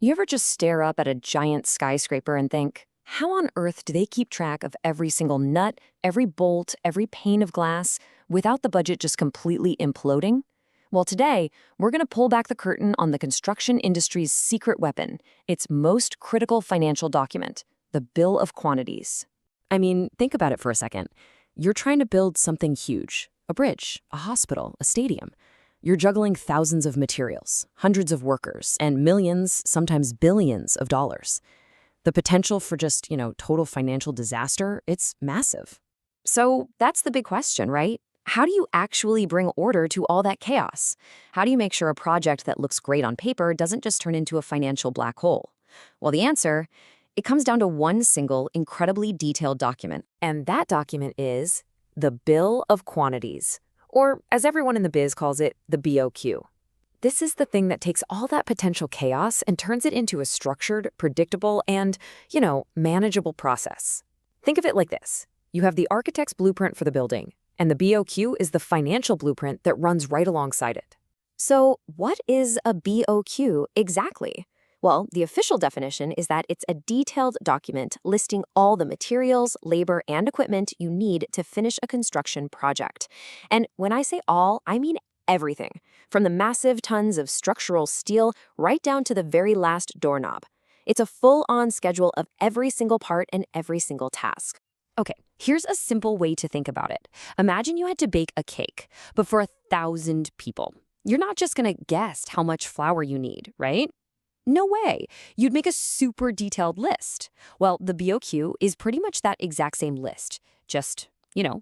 You ever just stare up at a giant skyscraper and think, how on earth do they keep track of every single nut, every bolt, every pane of glass, without the budget just completely imploding? Well, today, we're going to pull back the curtain on the construction industry's secret weapon, its most critical financial document, the Bill of Quantities. I mean, think about it for a second. You're trying to build something huge, a bridge, a hospital, a stadium. You're juggling thousands of materials, hundreds of workers, and millions, sometimes billions of dollars. The potential for just, total financial disaster, it's massive. So that's the big question, right? How do you actually bring order to all that chaos? How do you make sure a project that looks great on paper doesn't just turn into a financial black hole? Well, the answer, it comes down to one single, incredibly detailed document. And that document is the Bill of Quantities, or as everyone in the biz calls it, the BOQ. This is the thing that takes all that potential chaos and turns it into a structured, predictable, and, manageable process. Think of it like this. You have the architect's blueprint for the building, and the BOQ is the financial blueprint that runs right alongside it. So what is a BOQ exactly? Well, the official definition is that it's a detailed document listing all the materials, labor, and equipment you need to finish a construction project. And when I say all, I mean everything, from the massive tons of structural steel right down to the very last doorknob. It's a full-on schedule of every single part and every single task. Okay, here's a simple way to think about it. Imagine you had to bake a cake, but for 1,000 people. You're not just going to guess how much flour you need, right? No way. You'd make a super detailed list. Well, the BOQ is pretty much that exact same list, just,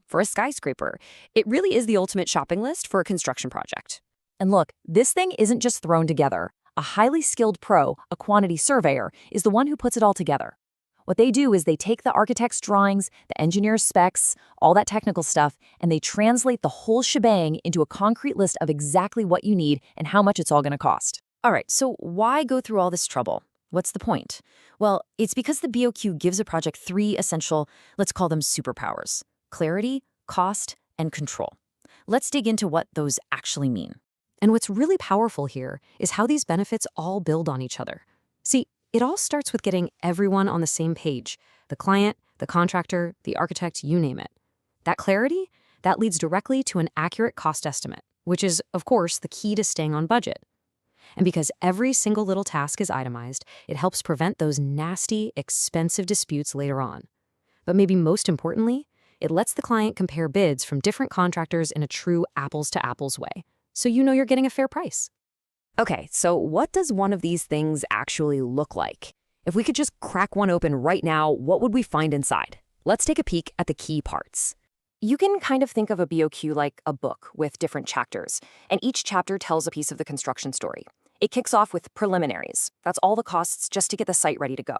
for a skyscraper. It really is the ultimate shopping list for a construction project. And look, this thing isn't just thrown together. A highly skilled pro, a quantity surveyor, is the one who puts it all together. What they do is they take the architect's drawings, the engineer's specs, all that technical stuff, and they translate the whole shebang into a concrete list of exactly what you need and how much it's all going to cost. All right, so why go through all this trouble? What's the point? Well, it's because the BOQ gives a project three essential, let's call them superpowers: clarity, cost, and control. Let's dig into what those actually mean. And what's really powerful here is how these benefits all build on each other. See, it all starts with getting everyone on the same page: the client, the contractor, the architect, you name it. That clarity, that leads directly to an accurate cost estimate, which is, of course, the key to staying on budget. And because every single little task is itemized, it helps prevent those nasty, expensive disputes later on. But maybe most importantly, it lets the client compare bids from different contractors in a true apples-to-apples way, so you know you're getting a fair price. Okay, so what does one of these things actually look like? If we could just crack one open right now, what would we find inside? Let's take a peek at the key parts. You can kind of think of a BOQ like a book with different chapters, and each chapter tells a piece of the construction story. It kicks off with preliminaries. That's all the costs just to get the site ready to go.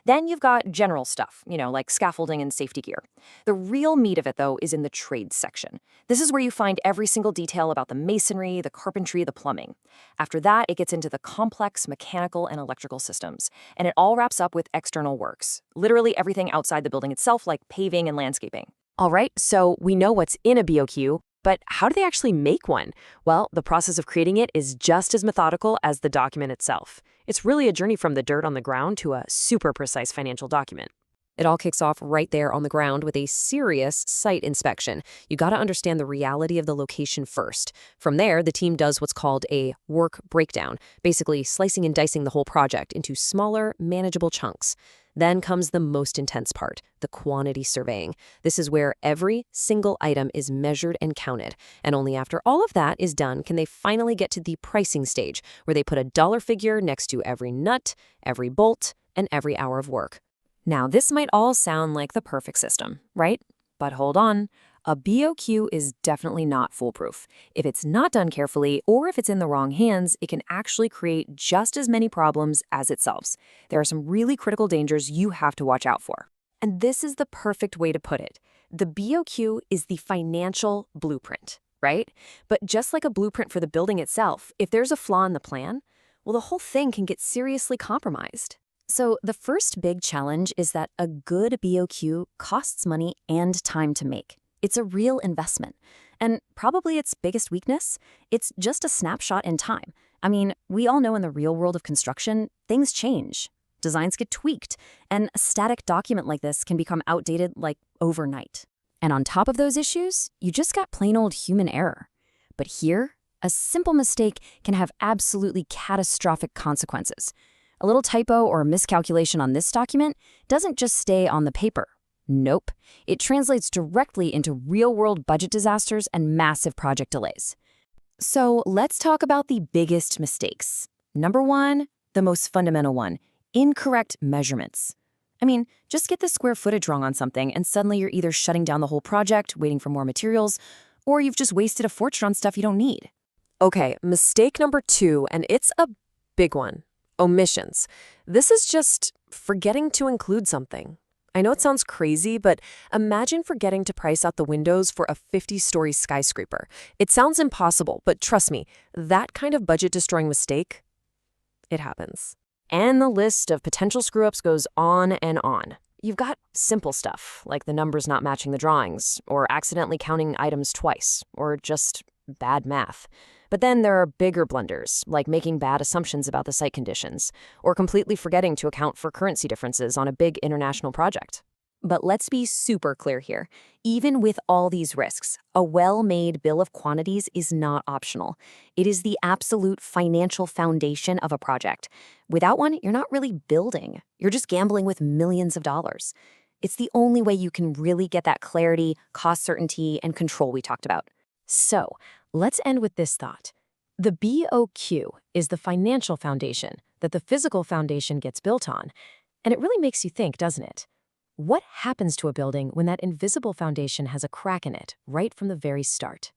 Then you've got general stuff, like scaffolding and safety gear. The real meat of it, though, is in the trades section. This is where you find every single detail about the masonry, the carpentry, the plumbing. After that, it gets into the complex mechanical and electrical systems, and it all wraps up with external works, literally everything outside the building itself, like paving and landscaping. All right, so we know what's in a BOQ, but how do they actually make one? Well, the process of creating it is just as methodical as the document itself. It's really a journey from the dirt on the ground to a super precise financial document. It all kicks off right there on the ground with a serious site inspection. You got to understand the reality of the location first. From there, the team does what's called a work breakdown, basically slicing and dicing the whole project into smaller, manageable chunks. Then comes the most intense part, the quantity surveying. This is where every single item is measured and counted. And only after all of that is done can they finally get to the pricing stage, where they put a dollar figure next to every nut, every bolt, and every hour of work. Now, this might all sound like the perfect system, right? But hold on. A BOQ is definitely not foolproof. If it's not done carefully, or if it's in the wrong hands, it can actually create just as many problems as it solves. There are some really critical dangers you have to watch out for. And this is the perfect way to put it. The BOQ is the financial blueprint, right? But just like a blueprint for the building itself, if there's a flaw in the plan, well, the whole thing can get seriously compromised. So the first big challenge is that a good BOQ costs money and time to make. It's a real investment. And probably its biggest weakness, it's just a snapshot in time. I mean, we all know in the real world of construction, things change. Designs get tweaked, and a static document like this can become outdated like overnight. And on top of those issues, you just got plain old human error. But here, a simple mistake can have absolutely catastrophic consequences. A little typo or miscalculation on this document doesn't just stay on the paper. Nope, it translates directly into real-world budget disasters and massive project delays. So let's talk about the biggest mistakes. Number one, the most fundamental one, incorrect measurements. I mean, just get the square footage wrong on something and suddenly you're either shutting down the whole project, waiting for more materials, or you've just wasted a fortune on stuff you don't need. Okay, mistake number 2, and it's a big one. Omissions. This is just forgetting to include something. I know it sounds crazy, but imagine forgetting to price out the windows for a 50-story skyscraper. It sounds impossible, but trust me, that kind of budget-destroying mistake, it happens. And the list of potential screw-ups goes on and on. You've got simple stuff, like the numbers not matching the drawings, or accidentally counting items twice, or just bad math. But then there are bigger blunders, like making bad assumptions about the site conditions, or completely forgetting to account for currency differences on a big international project. But let's be super clear here. Even with all these risks, a well-made bill of quantities is not optional. It is the absolute financial foundation of a project. Without one, you're not really building. You're just gambling with millions of dollars. It's the only way you can really get that clarity, cost certainty, and control we talked about. So, let's end with this thought. The BOQ is the financial foundation that the physical foundation gets built on. And it really makes you think, doesn't it? What happens to a building when that invisible foundation has a crack in it right from the very start?